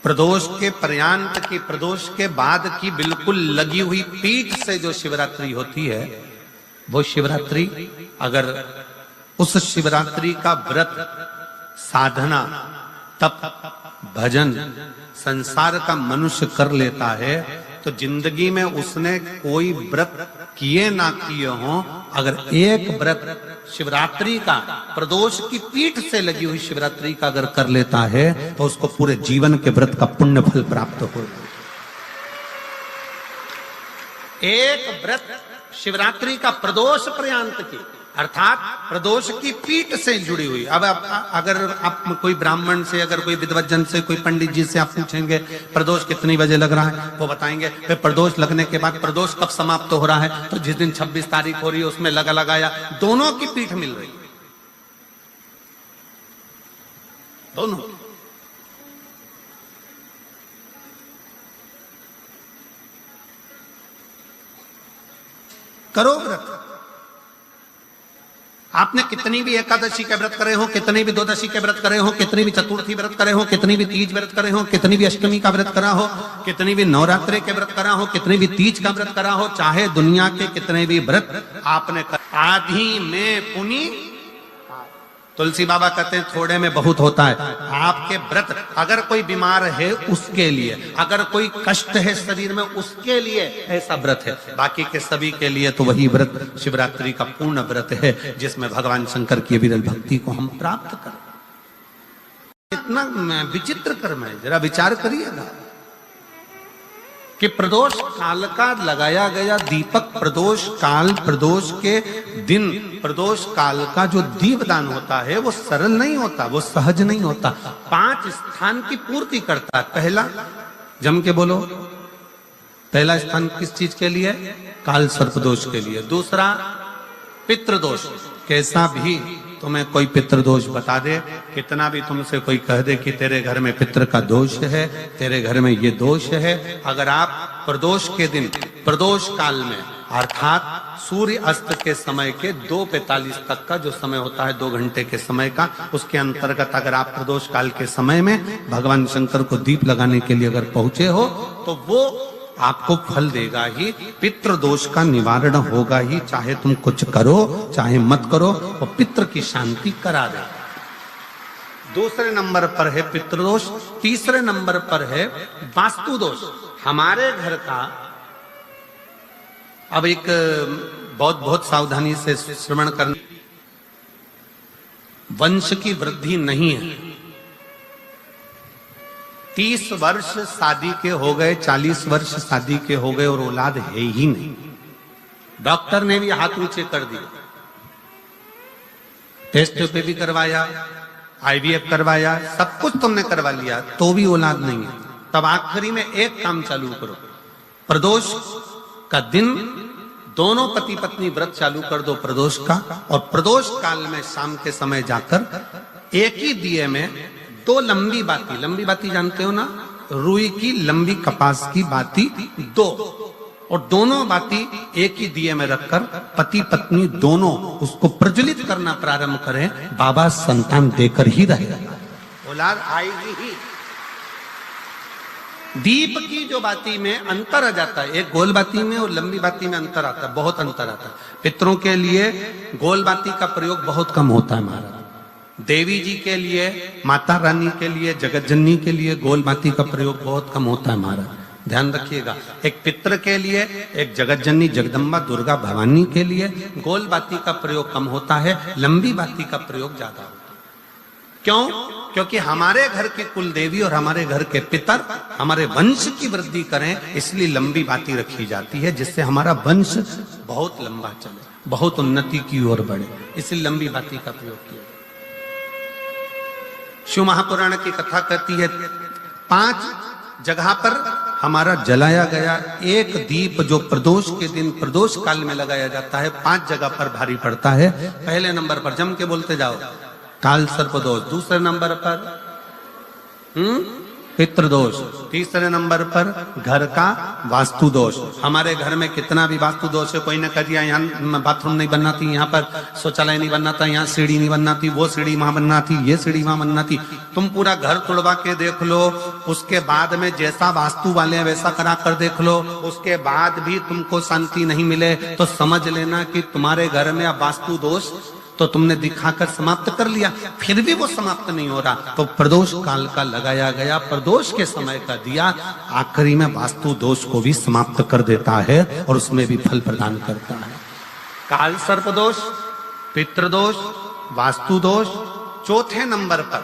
प्रदोष के पर्यांत की, प्रदोष के बाद की बिल्कुल लगी हुई पीठ से जो शिवरात्रि होती है, वो शिवरात्रि अगर उस शिवरात्रि का व्रत, साधना, तप, भजन, संसार का मनुष्य कर लेता है तो जिंदगी में उसने कोई व्रत किए ना किए हो, अगर एक व्रत शिवरात्रि का, प्रदोष की पीठ से लगी हुई शिवरात्रि का अगर कर लेता है तो उसको पूरे जीवन के व्रत का पुण्य फल प्राप्त हो। एक व्रत शिवरात्रि का प्रदोष पर्यंत की, अर्थात प्रदोष की पीठ से जुड़ी हुई। अब अगर आप कोई ब्राह्मण से, अगर कोई विद्वज्जन से, कोई पंडित जी से आप पूछेंगे प्रदोष कितनी बजे लग रहा है, वो बताएंगे फिर प्रदोष लगने के बाद प्रदोष कब समाप्त हो रहा है, तो जिस दिन 26 तारीख हो रही है उसमें लगाया, दोनों की पीठ मिल रही, दोनों। करो व्रत। आपने कितनी भी एकादशी के व्रत करे हो, कितनी भी द्वादशी के व्रत करे हो, कितनी भी चतुर्थी व्रत करे हो, कितनी भी तीज व्रत करे हो, कितनी भी अष्टमी का व्रत करा हो, कितनी भी नवरात्रि के व्रत करा हो, कितनी भी तीज का व्रत करा हो, चाहे दुनिया के कितने भी व्रत आपने आधी में पुनि, तुलसी बाबा कहते हैं थोड़े में बहुत होता है। आपके व्रत, अगर कोई बीमार है उसके लिए, अगर कोई कष्ट है शरीर में उसके लिए ऐसा व्रत है, बाकी के सभी के लिए तो वही व्रत शिवरात्रि का पूर्ण व्रत है जिसमें भगवान शंकर की विरल भक्ति को हम प्राप्त करें। इतना विचित्र कर्म है, जरा विचार करिएगा कि प्रदोष काल का लगाया गया दीपक, प्रदोष काल, प्रदोष के दिन, प्रदोष काल का जो दीपदान होता है वो सरल नहीं होता, वो सहज नहीं होता। 5 स्थान की पूर्ति करता है। पहला, जम के बोलो, पहला स्थान किस चीज के लिए? काल सर्पदोष के लिए। दूसरा, पितृदोष। कैसा भी तुम्हें कोई पितृदोष बता दे, कितना भी तुमसे कोई कह दे कि तेरे घर में पितृ का दोष है, तेरे घर में ये दोष है, अगर आप प्रदोष के दिन, प्रदोष काल में, अर्थात सूर्य अस्त के समय के 2:45 तक का जो समय होता है, 2 घंटे के समय का, उसके अंतर्गत अगर आप प्रदोष काल के समय में भगवान शंकर को दीप लगाने के लिए अगर पहुंचे हो तो वो आपको फल देगा ही, पितृदोष का निवारण होगा ही, चाहे तुम कुछ करो चाहे मत करो, वो पितृ की शांति करा दे। दूसरे नंबर पर है पितृदोष। तीसरे नंबर पर है वास्तु दोष। हमारे घर का, अब एक बहुत सावधानी से श्रवण करना, वंश की वृद्धि नहीं है। 30 वर्ष शादी के हो गए, 40 वर्ष शादी के हो गए और औलाद है ही नहीं। डॉक्टर ने भी हाथ ऊंचे कर दिए, टेस्ट पे भी करवाया, IVF करवाया, सब कुछ तुमने करवा लिया, तो भी औलाद नहीं है। तब आखिरी में एक काम चालू करो, प्रदोष का दिन दोनों पति पत्नी व्रत चालू कर दो प्रदोष का, और प्रदोष काल में शाम के समय जाकर एक ही दिए में 2 लंबी बाती जानते हो ना, रुई की लंबी कपास की बाती 2, और दोनों बाती एक ही दिए में रखकर पति पत्नी दोनों उसको प्रज्वलित करना प्रारंभ करें, बाबा संतान देकर ही रहेगा, औलाद आएगी ही। दीप की जो बाती में अंतर आ जाता है, एक गोल बाती में और लंबी बाती में अंतर आता है, बहुत अंतर आता है। पितरों के लिए गोल बाती का प्रयोग बहुत कम होता है महाराज, देवी जी के लिए, माता रानी के लिए, जगत जननी के लिए गोल बाती का प्रयोग बहुत कम होता है महाराज, ध्यान रखिएगा। एक पितृ के लिए, एक जगत जननी जगदम्बा दुर्गा भवानी के लिए गोल बाती का प्रयोग कम होता है, लंबी बाती का प्रयोग ज्यादा होता है। क्यों? क्योंकि हमारे घर की कुल देवी और हमारे घर के पितर हमारे वंश की वृद्धि करें, इसलिए लंबी बाती रखी जाती है, जिससे हमारा वंश बहुत लंबा चले, बहुत उन्नति की ओर बढ़े, इसलिए लंबी बाती का प्रयोग किया। शिव महापुराण की कथा कहती है 5 जगह पर हमारा जलाया गया एक दीप जो प्रदोष के दिन प्रदोष काल में लगाया जाता है, 5 जगह पर भारी पड़ता है। पहले नंबर पर, जम के बोलते जाओ, काल सर्पदोष। दूसरे नंबर पर पितृदोष। तीसरे नंबर पर घर का वास्तु दोष। हमारे घर में कितना भी वास्तु दोष है, कोई ने कह दिया यहाँ बाथरूम नहीं बनना थी, यहाँ पर शौचालय नहीं बनना था, यहाँ सीढ़ी नहीं बनना थी, वो सीढ़ी वहां बनना थी, ये सीढ़ी वहां बनना थी। तुम पूरा घर तुड़वा के देख लो, उसके बाद में जैसा वास्तु वाले वैसा करा कर देख लो, उसके बाद भी तुमको शांति नहीं मिले तो समझ लेना कि तुम्हारे घर में अब वास्तु दोष तो तुमने दिखाकर समाप्त कर लिया, फिर भी वो समाप्त नहीं हो रहा, तो प्रदोष काल का लगाया गया प्रदोष के समय का दिया आखिरी में वास्तु दोष को भी समाप्त कर देता है और उसमें भी फल प्रदान करता है। काल सर्प दोष, पितृदोष, वास्तु दोष। चौथे नंबर पर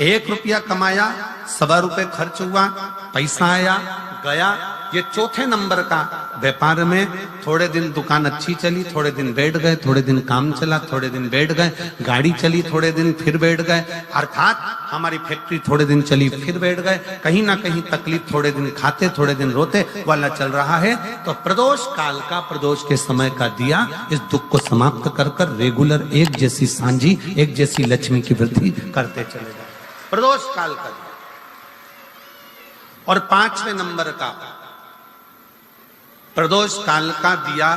1 रुपया कमाया, 1.25 रुपए खर्च हुआ, पैसा आया गया। ये चौथे नंबर का व्यापार में थोड़े दिन दुकान अच्छी चली, थोड़े दिन बैठ गए, थोड़े दिन काम चला, थोड़े दिन बैठ गए, गाड़ी चली, थोड़े दिन फिर बैठ गए, अर्थात हमारी फैक्ट्री थोड़े दिन चली फिर बैठ गए, कहीं ना कहीं तकलीफ, थोड़े दिन खाते थोड़े दिन रोते वाला चल रहा है। तो प्रदोष काल का, प्रदोष के समय का दिया इस दुख को समाप्त कर कर रेगुलर एक जैसी सांझी, एक जैसी लक्ष्मी की वृद्धि करते चले जाए, प्रदोष काल का। और 5वें नंबर का प्रदोष काल का दिया,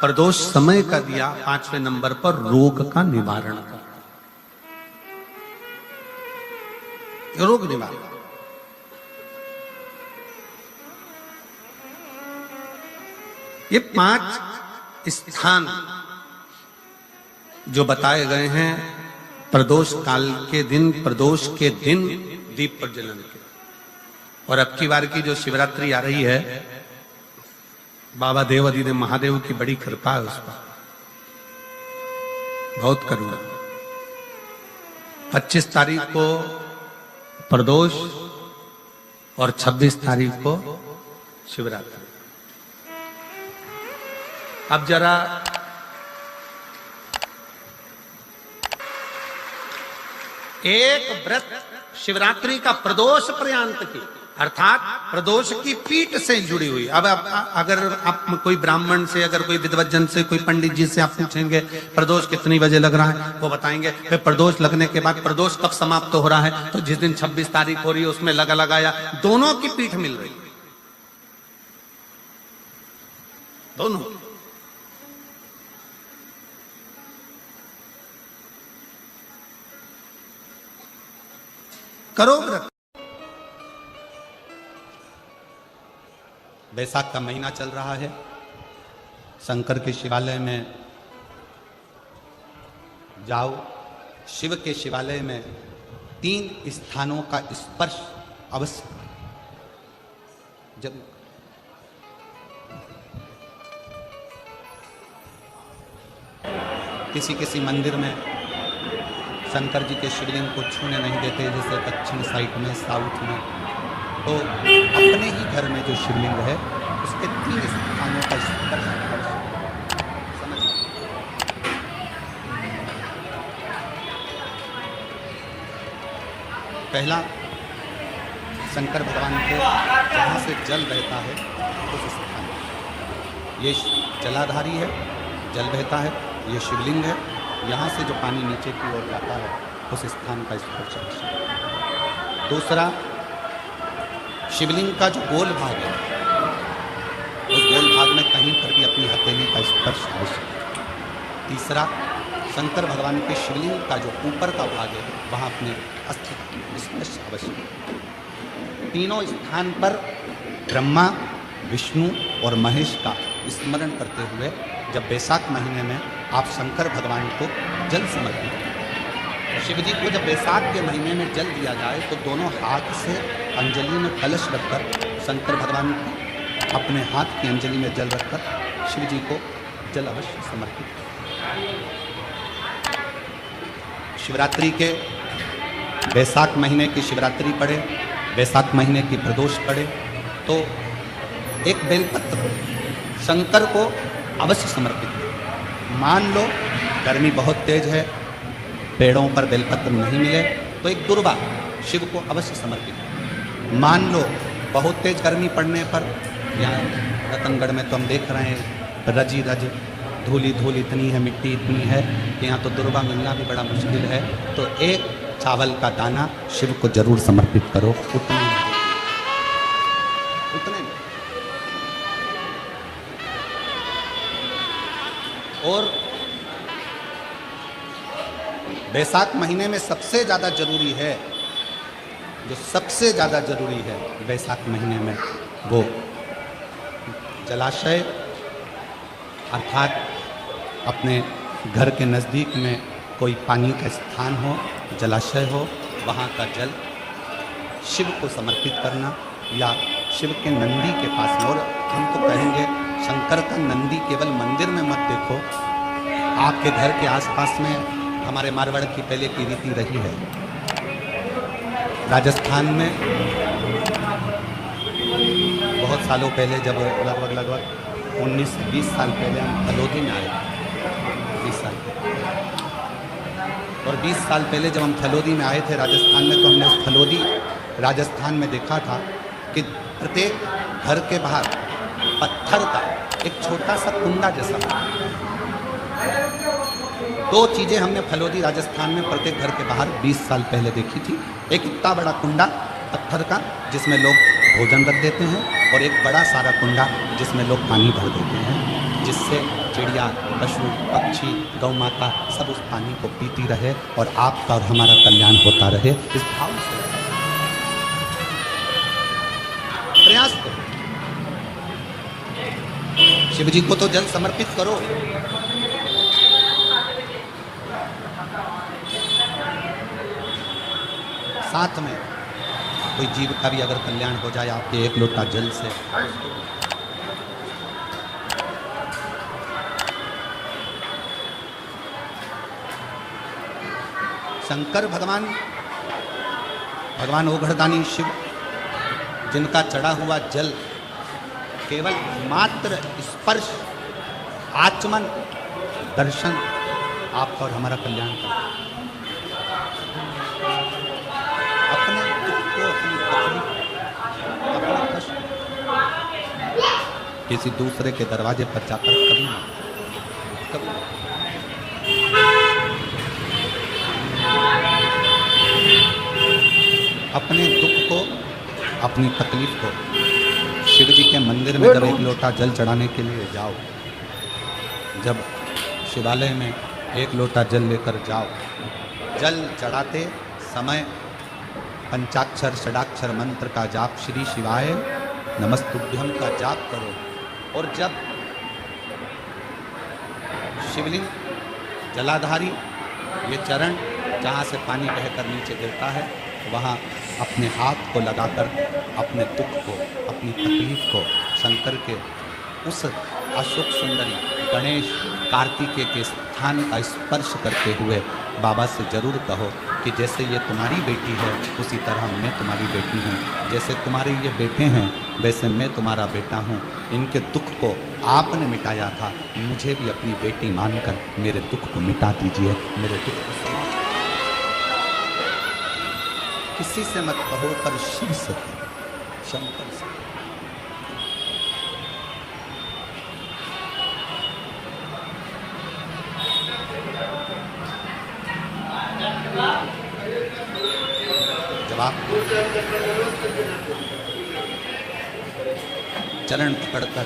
प्रदोष समय का दिया 5वें नंबर पर रोग का निवारण का, रोग निवारण। ये 5 स्थान जो बताए गए हैं प्रदोष काल के दिन, प्रदोष के दिन दीप प्रज्वलन के। और अब की बार की जो शिवरात्रि आ रही है, बाबा देवादि ने महादेव की बड़ी कृपा है उस पर, बहुत करुणा। 25 तारीख को प्रदोष और 26 तारीख को शिवरात्रि। अब जरा एक व्रत शिवरात्रि का प्रदोष पर्यंत की, अर्थात प्रदोष की पीठ से जुड़ी हुई। अब अगर आप कोई ब्राह्मण से, अगर कोई विद्वज्जन से, कोई पंडित जी से आप पूछेंगे प्रदोष कितनी बजे लग रहा है, वो बताएंगे। फिर प्रदोष लगने के बाद प्रदोष कब समाप्त हो रहा है, तो जिस दिन 26 तारीख हो रही है उसमें लगाया, दोनों की पीठ मिल रही, दोनों। करो व्रत। बैसाख का महीना चल रहा है, शंकर के शिवालय में जाओ। शिव के शिवालय में 3 स्थानों का स्पर्श अवश्य। जब किसी मंदिर में शंकर जी के शिवलिंग को छूने नहीं देते, जैसे दक्षिण साइड में, साउथ में, तो अपने ही घर में जो शिवलिंग है उसके 3 स्थानों का स्पर्श समझिए। पहला, शंकर भगवान के जहाँ से जल बहता है उस स्थान, ये जलाधारी है, जल बहता है, ये शिवलिंग है, यहाँ से जो पानी नीचे की ओर जाता है उस स्थान का स्पर्श अवश्य। दूसरा, शिवलिंग का जो गोल भाग है उस गोल भाग में कहीं पर भी अपनी हथेली का स्पर्श अवश्य। तीसरा, शंकर भगवान के शिवलिंग का जो ऊपर का भाग है वहाँ अपने अस्थि स्पर्श अवश्य। तीनों स्थान पर ब्रह्मा, विष्णु और महेश का स्मरण करते हुए जब बैसाख महीने में आप शंकर भगवान को जल समर्पित करें। शिव जी को जब बैसाख के महीने में जल दिया जाए तो दोनों हाथ से अंजलि में कलश रखकर शंकर भगवान को अपने हाथ की अंजलि में जल रखकर शिव जी को जल अवश्य समर्पित करें। शिवरात्रि के बैसाख महीने की शिवरात्रि पड़े, बैसाख महीने की प्रदोष पड़े तो एक बेलपत्र शंकर को अवश्य समर्पित करें। मान लो गर्मी बहुत तेज है, पेड़ों पर बेलपत्र नहीं मिले तो एक दुर्वा शिव को अवश्य समर्पित करें। मान लो बहुत तेज गर्मी पड़ने पर, यहाँ रतनगढ़ में तो हम देख रहे हैं रजी रज धूली धूल इतनी है, मिट्टी इतनी है कि यहाँ तो दुर्वा मिलना भी बड़ा मुश्किल है, तो एक चावल का दाना शिव को जरूर समर्पित करो, उतनी और बैसाख महीने में सबसे ज़्यादा जरूरी है, जो सबसे ज़्यादा जरूरी है बैसाख महीने में, वो जलाशय अर्थात अपने घर के नज़दीक में कोई पानी का स्थान हो, जलाशय हो, वहाँ का जल शिव को समर्पित करना, या शिव के नंदी के पास में। और हम तो कहेंगे शंकर का नंदी केवल मंदिर में मत देखो, आपके घर के आसपास में हमारे मारवाड़ की पहले की रीति रही है। राजस्थान में बहुत सालों पहले, जब लगभग 19-20 साल पहले हम फलोदी में आए, 20 साल और 20 साल पहले जब हम फलोदी में आए थे राजस्थान में, तो हमने उस फलोदी राजस्थान में देखा था कि प्रत्येक घर के बाहर पत्थर का एक छोटा सा कुंडा जैसा, दो चीज़ें हमने फलोदी राजस्थान में प्रत्येक घर के बाहर 20 साल पहले देखी थी। एक इतना बड़ा कुंडा पत्थर का जिसमें लोग भोजन रख देते हैं, और एक बड़ा सारा कुंडा जिसमें लोग पानी भर देते हैं, जिससे चिड़िया, पशु, पक्षी, गौ माता सब उस पानी को पीती रहे और आपका और हमारा कल्याण होता रहे। इस भाव से प्रयास करो, शिव जी को तो जल समर्पित करो। साथ में कोई जीव का भी अगर कल्याण हो जाए आपके एक लोटा जल से, शंकर भगवान ओघड़दानी शिव, जिनका चढ़ा हुआ जल केवल मात्र स्पर्श, आचमन, दर्शन आपका और हमारा कल्याण करता है। अपने दुख को, अपनी तकलीफ, अपना कष्ट किसी दूसरे के दरवाजे पर जाकर कभी ना, कभी अपने दुख को, अपनी तकलीफ को शिव जी के मंदिर में जब एक लोटा जल चढ़ाने के लिए जाओ, जब शिवालय में एक लोटा जल लेकर जाओ, जल चढ़ाते समय पंचाक्षर षडाक्षर मंत्र का जाप, श्री शिवाय नमस्तुभ्यम का जाप करो। और जब शिवलिंग जलाधारी ये चरण जहाँ से पानी बहकर नीचे गिरता है, वहाँ अपने हाथ को लगाकर अपने दुख को, अपनी तकलीफ को शंकर के उस अशोक सुंदरी गणेश कार्तिकेय के स्थान का स्पर्श करते हुए बाबा से जरूर कहो कि जैसे ये तुम्हारी बेटी है उसी तरह मैं तुम्हारी बेटी हूँ, जैसे तुम्हारे ये बेटे हैं वैसे मैं तुम्हारा बेटा हूँ। इनके दुख को आपने मिटाया था, मुझे भी अपनी बेटी मानकर मेरे दुख को मिटा दीजिए, मेरे दुख को समाप्त। किसी से मत कहो पर शिव से, शंकर से। जब आप चरण पकड़कर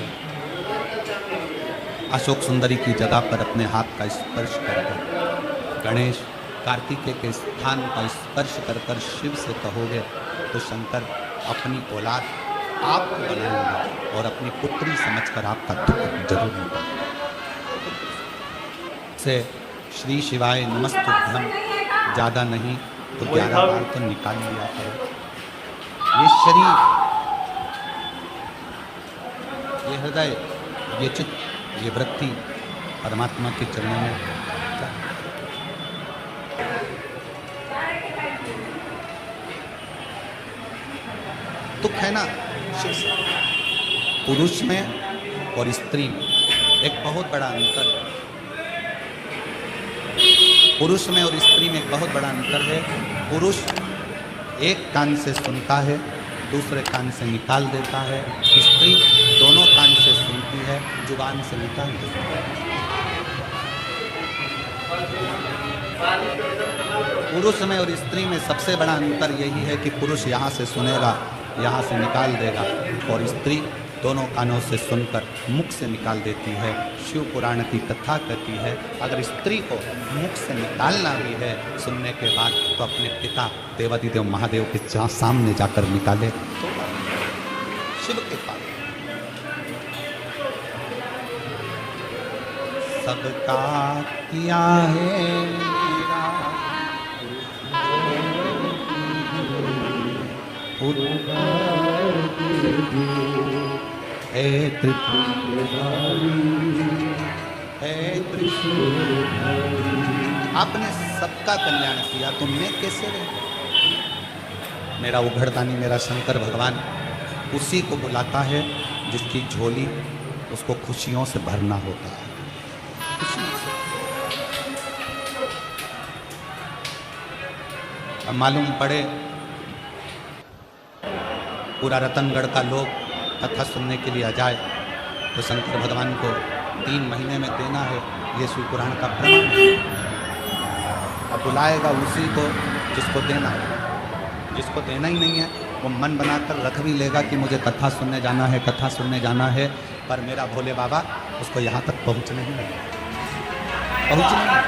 अशोक सुंदरी की जगह पर अपने हाथ का स्पर्श करकर गणेश कार्तिकेय के स्थान का स्पर्श कर कर शिव से कहोगे तो शंकर अपनी औलाद आपको बनाएंगे और अपनी पुत्री समझकर आपका दुख जरूर मिटाएंगे। से श्री शिवाय नमस्तुभ्यम ज़्यादा नहीं तो 11 बार तो निकाल लिया करो। ये शरीर, ये हृदय, ये चित्त, ये वृत्ति परमात्मा के चरणों में दुख है ना शिव से। पुरुष में और स्त्री में एक बहुत बड़ा अंतर है। पुरुष में और स्त्री में एक बहुत बड़ा अंतर है। पुरुष एक कान से सुनता है, दूसरे कान से निकाल देता है। स्त्री दोनों कान से सुनती है, जुबान से निकाल देती है। पुरुष में और स्त्री में सबसे बड़ा अंतर यही है कि पुरुष यहाँ से सुनेगा, यहाँ से निकाल देगा, और स्त्री दोनों कानों से सुनकर मुख से निकाल देती है। शिव पुराण की कथा कहती है अगर स्त्री को मुख से निकालना भी है सुनने के बाद तो अपने पिता देवादिदेव महादेव के सामने जाकर निकाले तो शिव के पास। सबका किया है मेरा हे त्रिपुरारी हे त्रिशूलधारी। आपने सबका कल्याण किया तो मैं कैसे रह। मेरा उघड़दानी मेरा शंकर भगवान उसी को बुलाता है जिसकी झोली उसको खुशियों से भरना होता है। अब मालूम पड़े पूरा रतनगढ़ का लोग कथा सुनने के लिए आ जाए तो शंकर भगवान को 3 महीने में देना है, ये शिव पुराण का प्रमाण है। अब बुलाएगा उसी को जिसको देना है, जिसको देना ही नहीं है वो मन बनाकर रख भी लेगा कि मुझे कथा सुनने जाना है, कथा सुनने जाना है, पर मेरा भोले बाबा उसको यहाँ तक पहुँचने ही नहीं, पहुँचने नहीं।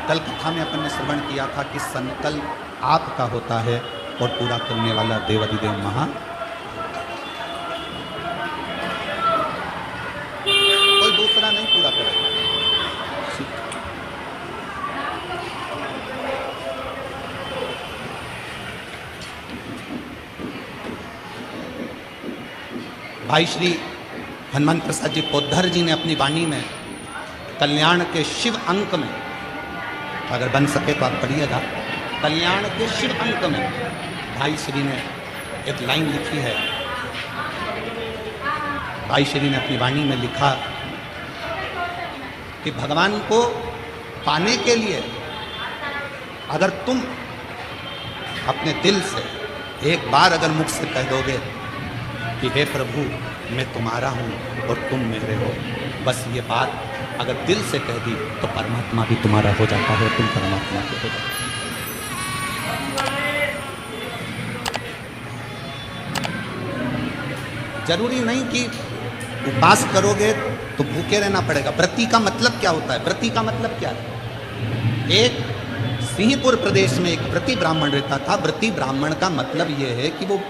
कल कथा में अपन ने श्रवण किया था कि संकल्प आपका होता है और पूरा करने वाला देवादिदेव महा कोई दूसरा नहीं पूरा करेगा। भाई श्री हनुमान प्रसाद जी पोद्धर जी ने अपनी वाणी में कल्याण के शिव अंक में, अगर बन सके तो आप पढ़िएगा, कल्याण के शिव अंक में भाई श्री ने एक लाइन लिखी है। भाई श्री ने अपनी वाणी में लिखा कि भगवान को पाने के लिए अगर तुम अपने दिल से एक बार अगर मुख से कह दोगे कि हे प्रभु मैं तुम्हारा हूं और तुम मेरे हो, बस ये बात अगर दिल से कह दी तो परमात्मा भी तुम्हारा हो जाता है, तुम परमात्मा के हो जाते। जरूरी नहीं कि उपास करोगे तो भूखे रहना पड़ेगा। व्रती का मतलब क्या होता है? व्रती का मतलब क्या है? एक सिंहपुर प्रदेश में एक व्रती ब्राह्मण रहता था। व्रती ब्राह्मण का मतलब यह है कि वो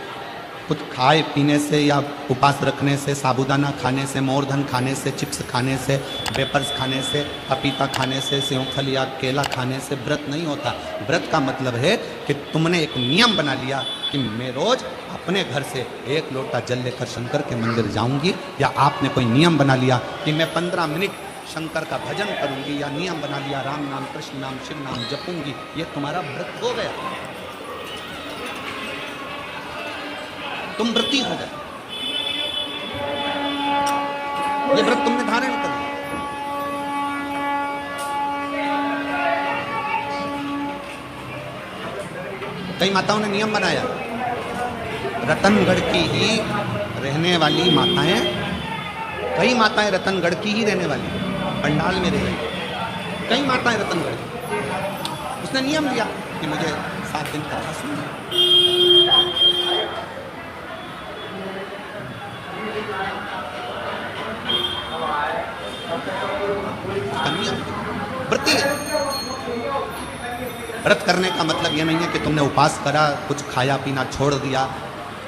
कुछ खाए पीने से या उपास रखने से, साबूदाना खाने से, मोरधन खाने से, चिप्स खाने से, वेपर्स खाने से, पपीता खाने से, सेवफल या केला खाने से व्रत नहीं होता। व्रत का मतलब है कि तुमने एक नियम बना लिया कि मैं रोज अपने घर से 1 लोटा जल लेकर शंकर के मंदिर जाऊंगी, या आपने कोई नियम बना लिया कि मैं 15 मिनट शंकर का भजन करूंगी, या नियम बना लिया राम नाम कृष्ण नाम शिव नाम जपूंगी, ये तुम्हारा व्रत हो गया, तुम व्रती हो गए। ये व्रत तुमने धारण कर लिया। कई माताओं ने नियम बनाया, रतनगढ़ की ही रहने वाली माताएं, कई माताएं रतनगढ़ की ही रहने वाली पंडाल में रह रही, कई माताएं रतनगढ़ की। उसने नियम लिया कि मुझे 7 दिन कथा सुनना। व्रत करने का मतलब यह नहीं है कि तुमने उपास करा, कुछ खाया पीना छोड़ दिया,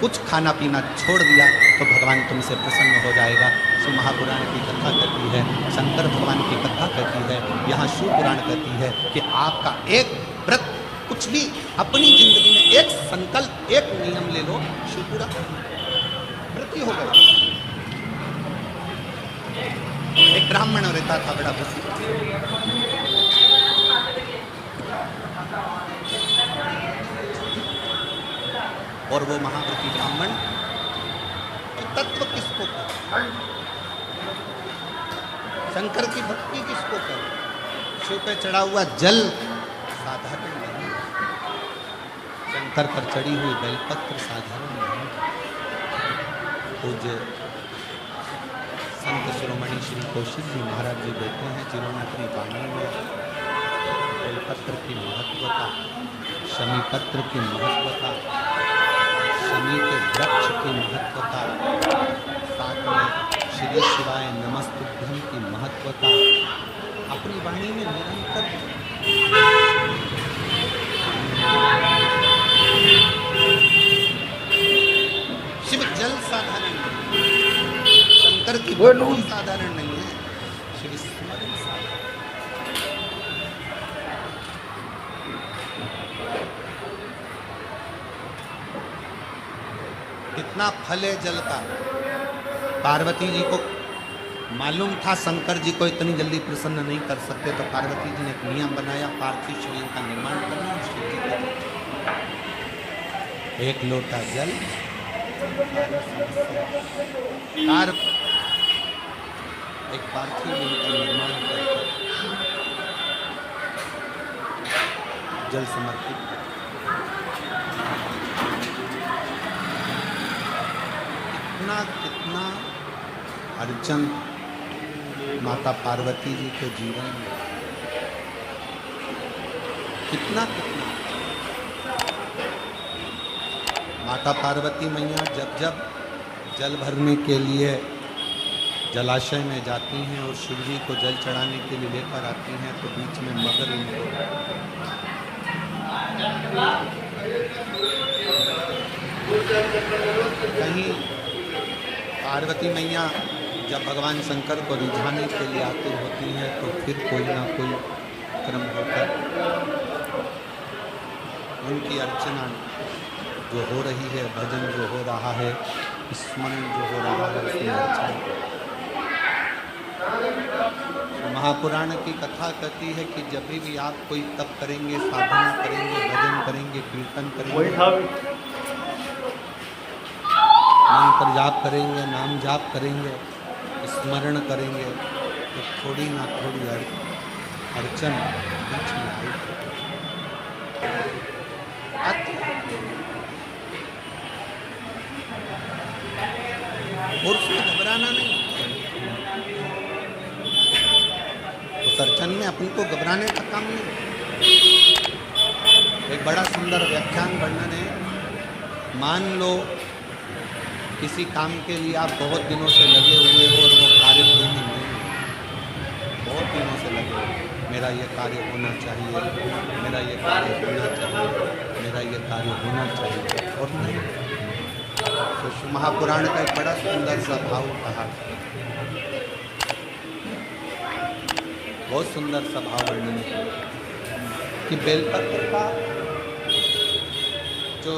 कुछ खाना पीना छोड़ दिया तो भगवान तुमसे प्रसन्न हो जाएगा। शिव महापुराण की कथा कहती है, शंकर भगवान की कथा कहती है, यहाँ शिव पुराण कहती है कि आपका एक व्रत, कुछ भी अपनी जिंदगी में एक संकल्प, एक नियम ले लो, शिव पूरा व्रती हो गए। एक ब्राह्मण रहता था बड़ा प्रसिद्ध, और वो महाव्रती ब्राह्मण तत्व किसको कहते, शंकर की भक्ति किसको कहते। शिव पे चढ़ा हुआ जल साधारण नहीं, शंकर पर चढ़ी हुई बेलपत्र साधारण नहीं। पूज्य संत शिरोमणि श्री कौशिक जी महाराज जी कहते हैं, जिन्होंने अपनी वाणी में बेलपत्र की महत्वता शमी पत्र की महत्वता, शमी के वृक्ष की महत्वता, साथ में श्री शिवाय नमस्तुभ्यम की महत्वता अपनी वाणी में निरंतर शिव जल साधारण नहीं, शंकर की भक्ति साधारण नहीं है, शिव स्मरण साधारण। कितना फल है जल का। पार्वती जी को मालूम था शंकर जी को इतनी जल्दी प्रसन्न नहीं कर सकते, तो पार्वती जी ने एक नियम बनाया, पार्थिव शरीर का निर्माण करना और शिव जी को एक लोटा जल एक पार्थिव लिंग का निर्माण करके जल समर्पित। कितना अर्चन माता पार्वती जी के जीवन में, कितना माता पार्वती मैया जब जब जल भरने के लिए जलाशय में जाती हैं और शिव जी को जल चढ़ाने के लिए लेकर आती हैं, तो बीच में मगर उनको कहीं पार्वती मैया जब भगवान शंकर को रिझाने के लिए आती होती हैं, तो फिर कोई ना कोई क्रम होकर उनकी अर्चना जो हो रही है, भजन जो हो रहा है, स्मरण जो हो रहा है, उसमें अर्चना। महापुराण की कथा कहती है कि जब भी आप कोई तप करेंगे, साधना करेंगे, भजन करेंगे, कीर्तन करेंगे, मंत्र जाप करेंगे, नाम जाप करेंगे, स्मरण करेंगे, तो थोड़ी ना थोड़ी अर्चन बीच में आती और उसमें घबराना नहीं। उस अर्चन में अपन को घबराने का काम नहीं। एक बड़ा सुंदर व्याख्यान वर्णन है। मान लो किसी काम के लिए आप बहुत दिनों से लगे हुए हो और वो कार्य पूर्ण नहीं है, बहुत दिनों से लगे हो, मेरा ये कार्य होना चाहिए, मेरा ये कार्य होना चाहिए, मेरा ये कार्य होना चाहिए, और नहीं। तो महापुराण का एक बड़ा सुंदर सा भाव कहा, बहुत सुंदर सा भाव वर्णन किया कि बेलपत्र का जो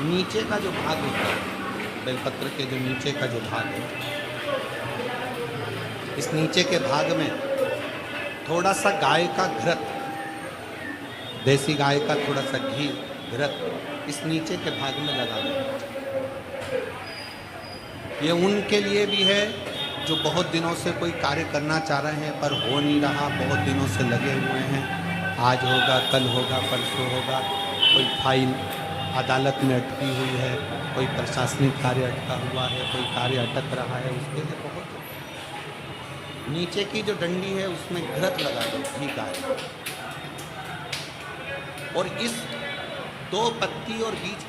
नीचे का जो भाग होता है, बेलपत्र के जो नीचे का जो भाग है, इस नीचे के भाग में थोड़ा सा गाय का घृत, देसी गाय का थोड़ा सा घी घृत इस नीचे के भाग में लगा दें। ये उनके लिए भी है जो बहुत दिनों से कोई कार्य करना चाह रहे हैं पर हो नहीं रहा, बहुत दिनों से लगे हुए हैं, आज होगा, कल होगा, परसों होगा, कोई फाइल अदालत में अटकी हुई है, कोई प्रशासनिक कार्य अटका हुआ है, कोई कार्य अटक रहा है, उसके लिए बहुत नीचे की जो डंडी है उसमें घृत लगा दो, घी का है, और इस 2 पत्ती और बीच